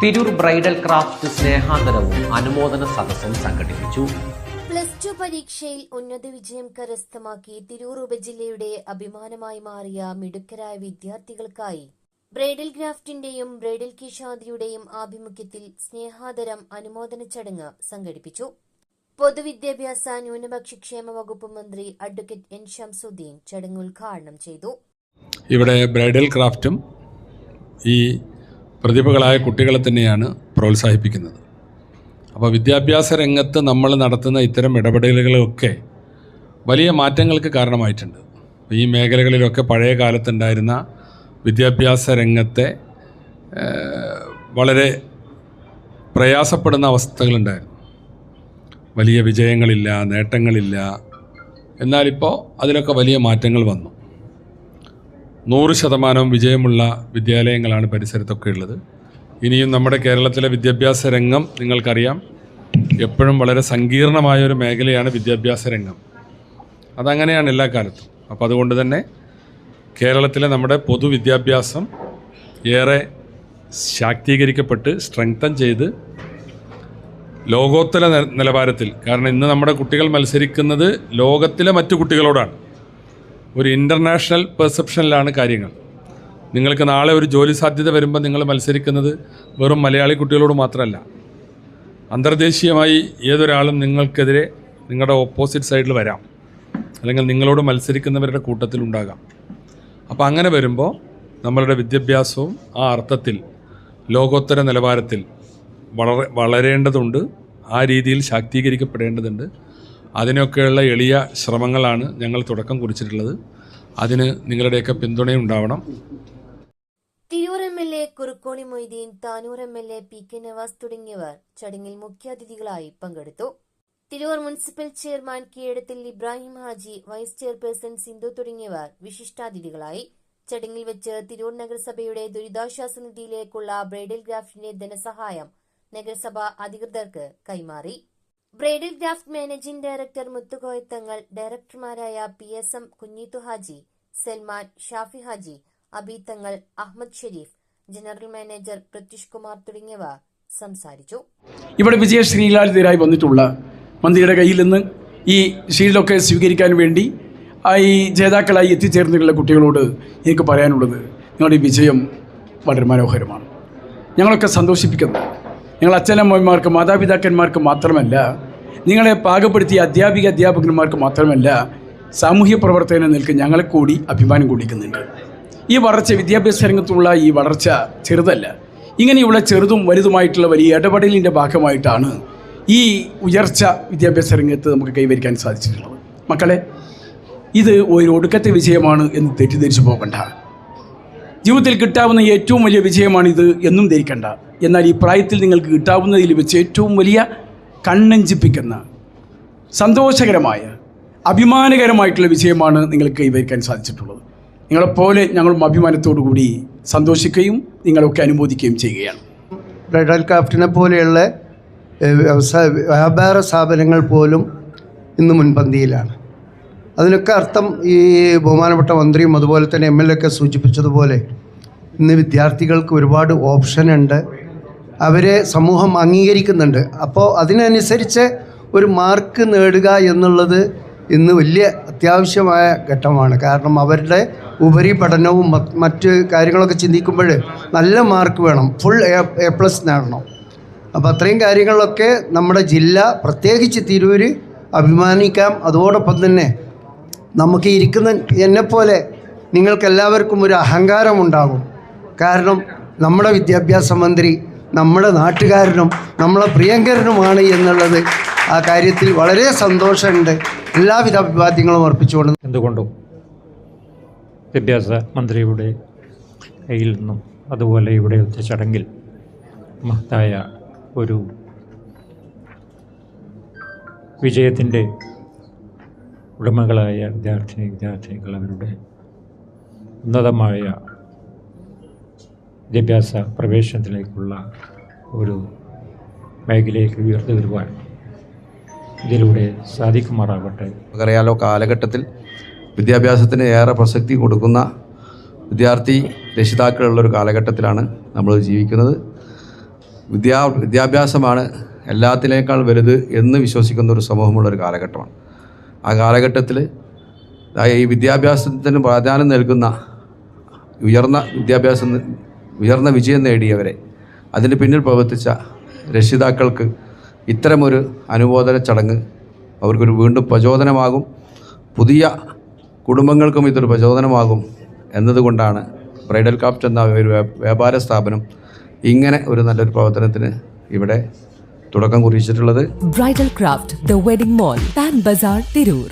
Tirur bridal craft സ്നേഹാദരവും അനുമോദന സദസ്സും സംഘടിപ്പിച്ചു. +2 പരീക്ഷയിൽ ഉന്നത വിജയം കരസ്ഥമാക്കി തിരൂർ ഉപജില്ലയുടെ അഭിമാനമായി മാറിയ മിടുക്കരായ വിദ്യാർത്ഥികൾക്കായി ബ്രൈഡൽ ക്രാഫ്റ്റിന്റെയും ബ്രൈഡൽ കിഷാദിയുടെയും ആഭിമുഖ്യത്തിൽ സ്നേഹാദരം അനുമോദന ചടങ്ങ് സംഘടിപ്പിച്ചു. പൊതുവിദ്യാഭ്യാസ ന്യൂനപക്ഷക്ഷേമ വകുപ്പ് മന്ത്രി അഡ്വക്കേറ്റ് എൻ ഷംസുദ്ദീൻ ചടങ്ങ് ഉദ്ഘാടനം ചെയ്തു. ഇവിടെ ബ്രൈഡൽ ക്രാഫ്റ്റും ഈ പ്രതിഭകളായ കുട്ടികളെ തന്നെയാണ് പ്രോത്സാഹിപ്പിക്കുന്നത്. അപ്പോൾ വിദ്യാഭ്യാസ രംഗത്ത് നമ്മൾ നടത്തുന്ന ഇത്തരം ഇടപെടലുകളൊക്കെ വലിയ മാറ്റങ്ങൾക്ക് കാരണമായിട്ടുണ്ട്. ഈ മേഖലകളിലൊക്കെ പഴയ കാലത്തുണ്ടായിരുന്ന വിദ്യാഭ്യാസ രംഗത്തെ വളരെ പ്രയാസപ്പെടുന്ന അവസ്ഥകളുണ്ടായിരുന്നു. വലിയ വിജയങ്ങളില്ല, നേട്ടങ്ങളില്ല. എന്നാലിപ്പോൾ അതിലൊക്കെ വലിയ മാറ്റങ്ങൾ വന്നു. 100% വിജയമുള്ള വിദ്യാലയങ്ങളാണ് പരിസരത്തൊക്കെ ഉള്ളത്. ഇനിയും നമ്മുടെ കേരളത്തിലെ വിദ്യാഭ്യാസ രംഗം നിങ്ങൾക്കറിയാം, എപ്പോഴും വളരെ സങ്കീർണമായൊരു മേഖലയാണ് വിദ്യാഭ്യാസ രംഗം. അതങ്ങനെയാണ് എല്ലാ കാലത്തും. അപ്പോൾ അതുകൊണ്ട് തന്നെ കേരളത്തിലെ നമ്മുടെ പൊതുവിദ്യാഭ്യാസം ഏറെ ശാക്തീകരിക്കപ്പെട്ട് സ്ട്രെങ്തൻ ചെയ്ത് ലോകോത്തര നിലവാരത്തിൽ, കാരണം ഇന്ന് നമ്മുടെ കുട്ടികൾ മത്സരിക്കുന്നത് ലോകത്തിലെ മറ്റു കുട്ടികളോടാണ്. ഒരു ഇൻ്റർനാഷണൽ പെർസെപ്ഷനിലാണ് കാര്യങ്ങൾ. നിങ്ങൾക്ക് നാളെ ഒരു ജോലി സാധ്യത വരുമ്പോൾ നിങ്ങൾ മത്സരിക്കുന്നത് വെറും മലയാളി കുട്ടികളോട് മാത്രമല്ല. അന്തർദേശീയമായി ഏതൊരാളും നിങ്ങൾക്കെതിരെ നിങ്ങളുടെ ഓപ്പോസിറ്റ് സൈഡിൽ വരാം, അല്ലെങ്കിൽ നിങ്ങളോട് മത്സരിക്കുന്നവരുടെ കൂട്ടത്തിലുണ്ടാകാം. അപ്പോൾ അങ്ങനെ വരുമ്പോൾ നമ്മളുടെ വിദ്യാഭ്യാസവും ആ അർത്ഥത്തിൽ ലോകോത്തര നിലവാരത്തിൽ വളരേണ്ടതുണ്ട്. ആ രീതിയിൽ ശാക്തീകരിക്കപ്പെടേണ്ടതുണ്ട്. അതിനൊക്കെയുള്ള എളിയ ശ്രമങ്ങളാണ് ഞങ്ങൾ തുടക്കം കുറിച്ചിട്ടുള്ളത്. അതിന് നിങ്ങളുടെയൊക്കെ പിന്തുണയുണ്ടാവണം. Tirur MLA Kurukkoli Moideen, Tanur MLA PK Nawaz തുടങ്ങിയവർ ചടങ്ങിൽ മുഖ്യാതിഥികളായി പങ്കെടുത്തു. Tirur municipal chairman Keezhadathil Ibrahim Haji, vice chairperson Sindhu തുടങ്ങിയവർ വിശിഷ്ടാതിഥികളായി. ചടങ്ങിൽ വെച്ച് തിരൂർ നഗരസഭയുടെ ദുരിതാശ്വാസ നിധിയിലേക്കുള്ള ബ്രൈഡൽ ക്രാഫ്റ്റിന്റെ ധനസഹായം നഗരസഭ അധികൃതർക്ക് കൈമാറി. Bridal craft managing director Muthukoyathangal, ഡയറക്ടർമാരായ PSM Kunheethu Haji, Salman, Shafi Haji, Abeethangal, Ahammed Sherif, general manager Pratyush Kumar തുടങ്ങിയവർ സംസാരിച്ചു. ഇവിടെ വിജയശ്രീലാളിതരായി വന്നിട്ടുള്ള മന്ത്രിയുടെ കയ്യിൽ നിന്ന് ഈ ഷീൽഡൊക്കെ സ്വീകരിക്കാൻ വേണ്ടി ഈ ജേതാക്കളായി എത്തിച്ചേർന്നിട്ടുള്ള കുട്ടികളോട് എനിക്ക് പറയാനുള്ളത്, നിങ്ങളുടെ വിജയം വളരെ മനോഹരമാണ്. ഞങ്ങളൊക്കെ സന്തോഷിപ്പിക്കുന്നത് ഞങ്ങൾ അച്ഛനമ്മമാർക്ക്, മാതാപിതാക്കന്മാർക്ക് മാത്രമല്ല, നിങ്ങളെ പാകപ്പെടുത്തിയ അധ്യാപകന്മാർക്ക് മാത്രമല്ല, സാമൂഹ്യ പ്രവർത്തനം നിൽക്ക് ഞങ്ങളെ കൂടി അഭിമാനം കൊള്ളിക്കുന്നുണ്ട്. ഈ വളർച്ച, വിദ്യാഭ്യാസ രംഗത്തുള്ള ഈ വളർച്ച ചെറുതല്ല. ഇങ്ങനെയുള്ള ചെറുതും വലുതുമായിട്ടുള്ള വലിയ ഇടപെടലിൻ്റെ ഭാഗമായിട്ടാണ് ഈ ഉയർച്ച വിദ്യാഭ്യാസ രംഗത്ത് നമുക്ക് കൈവരിക്കാൻ സാധിച്ചിട്ടുള്ളത്. മക്കളെ, ഇത് ഒരു ഒടുക്കത്തെ വിജയമാണ് എന്ന് തെറ്റിദ്ധരിച്ചു പോകണ്ട. ജീവിതത്തിൽ കിട്ടാവുന്ന ഏറ്റവും വലിയ വിജയമാണിത് എന്നും ധരിക്കണ്ട. എന്നാൽ ഈ പ്രായത്തിൽ നിങ്ങൾക്ക് കിട്ടാവുന്നതിൽ വെച്ച് ഏറ്റവും വലിയ കണ്ണഞ്ചിപ്പിക്കുന്ന, സന്തോഷകരമായ, അഭിമാനകരമായിട്ടുള്ള വിജയമാണ് നിങ്ങൾക്ക് കൈവരിക്കാൻ സാധിച്ചിട്ടുള്ളത്. നിങ്ങളെപ്പോലെ ഞങ്ങളും അഭിമാനത്തോടു കൂടി സന്തോഷിക്കുകയും നിങ്ങളൊക്കെ അനുമോദിക്കുകയും ചെയ്യുകയാണ്. ബ്രൈഡൽ ക്രാഫ്റ്റിനെ പോലെയുള്ള വ്യാപാര സ്ഥാപനങ്ങൾ പോലും ഇന്ന് മുൻപന്തിയിലാണ്. അതിനൊക്കെ അർത്ഥം ഈ ബഹുമാനപ്പെട്ട മന്ത്രിയും അതുപോലെ തന്നെ MLA ഒക്കെ സൂചിപ്പിച്ചതുപോലെ ഇന്ന് വിദ്യാർത്ഥികൾക്ക് ഒരുപാട് ഓപ്ഷനുണ്ട്, അവരെ സമൂഹം അംഗീകരിക്കുന്നുണ്ട്. അപ്പോൾ അതിനനുസരിച്ച് ഒരു മാർക്ക് നേടുക എന്നുള്ളത് ഇന്ന് വലിയ അത്യാവശ്യമായ ഘട്ടമാണ്. കാരണം അവരുടെ ഉപരിപഠനവും മറ്റ് കാര്യങ്ങളൊക്കെ ചിന്തിക്കുമ്പോൾ നല്ല മാർക്ക് വേണം, ഫുൾ A+ നേടണം. അപ്പോൾ അത്രയും കാര്യങ്ങളിലൊക്കെ നമ്മുടെ ജില്ല, പ്രത്യേകിച്ച് തിരൂര് അഭിമാനിക്കാം. അതോടൊപ്പം തന്നെ നമുക്ക് ഇരിക്കുന്ന എന്നെപ്പോലെ നിങ്ങൾക്കെല്ലാവർക്കും ഒരു അഹങ്കാരമുണ്ടാകും. കാരണം നമ്മുടെ വിദ്യാഭ്യാസ മന്ത്രി നമ്മുടെ നാട്ടുകാരനും നമ്മളെ പ്രിയങ്കരനുമാണ് എന്നുള്ളത്, ആ കാര്യത്തിൽ വളരെ സന്തോഷമുണ്ട്. എല്ലാവിധ അഭിവാദ്യങ്ങളും അർപ്പിച്ചുകൊണ്ട് എന്തുകൊണ്ടും വിദ്യാഭ്യാസ മന്ത്രിയുടെ കയ്യിൽ നിന്നും അതുപോലെ ഇവിടെ വെച്ച ചടങ്ങിൽ മഹത്തായ ഒരു വിജയത്തിൻ്റെ ഉടമകളായ വിദ്യാർത്ഥികൾ അവരുടെ ഉന്നതമായ വിദ്യാഭ്യാസ പ്രവേശനത്തിലേക്കുള്ള ഒരു മേഖലയിലേക്ക് ഉയർന്നു വരുവാൻ ഇതിലൂടെ സാധിക്കുമാറാകട്ടെ. നമുക്കറിയാലോ, കാലഘട്ടത്തിൽ വിദ്യാഭ്യാസത്തിന് ഏറെ പ്രസക്തി കൊടുക്കുന്ന വിദ്യാർത്ഥി രക്ഷിതാക്കളുള്ളൊരു കാലഘട്ടത്തിലാണ് നമ്മൾ ജീവിക്കുന്നത്. വിദ്യാഭ്യാസമാണ് എല്ലാത്തിനേക്കാൾ വലുത് എന്ന് വിശ്വസിക്കുന്ന ഒരു സമൂഹമുള്ളൊരു കാലഘട്ടമാണ്. ആ കാലഘട്ടത്തിൽ ഈ വിദ്യാഭ്യാസത്തിന് പ്രാധാന്യം നൽകുന്ന ഉയർന്ന വിജയം നേടിയവരെ അതിന് പിന്നിൽ പ്രവർത്തിച്ച രക്ഷിതാക്കൾക്ക് ഇത്തരമൊരു അനുമോദന ചടങ്ങ് അവർക്കൊരു വീണ്ടും പ്രചോദനമാകും, പുതിയ കുടുംബങ്ങൾക്കും ഇതൊരു പ്രചോദനമാകും എന്നതുകൊണ്ടാണ് ബ്രൈഡൽ ക്രാഫ്റ്റ് എന്ന ഒരു വ്യാപാര സ്ഥാപനം ഇങ്ങനെ ഒരു നല്ലൊരു പ്രവർത്തനത്തിന് ഇവിടെ തുടക്കം കുറിച്ചിട്ടുള്ളത്. Bridal craft, the wedding mall, Pan Bazar, Tirur.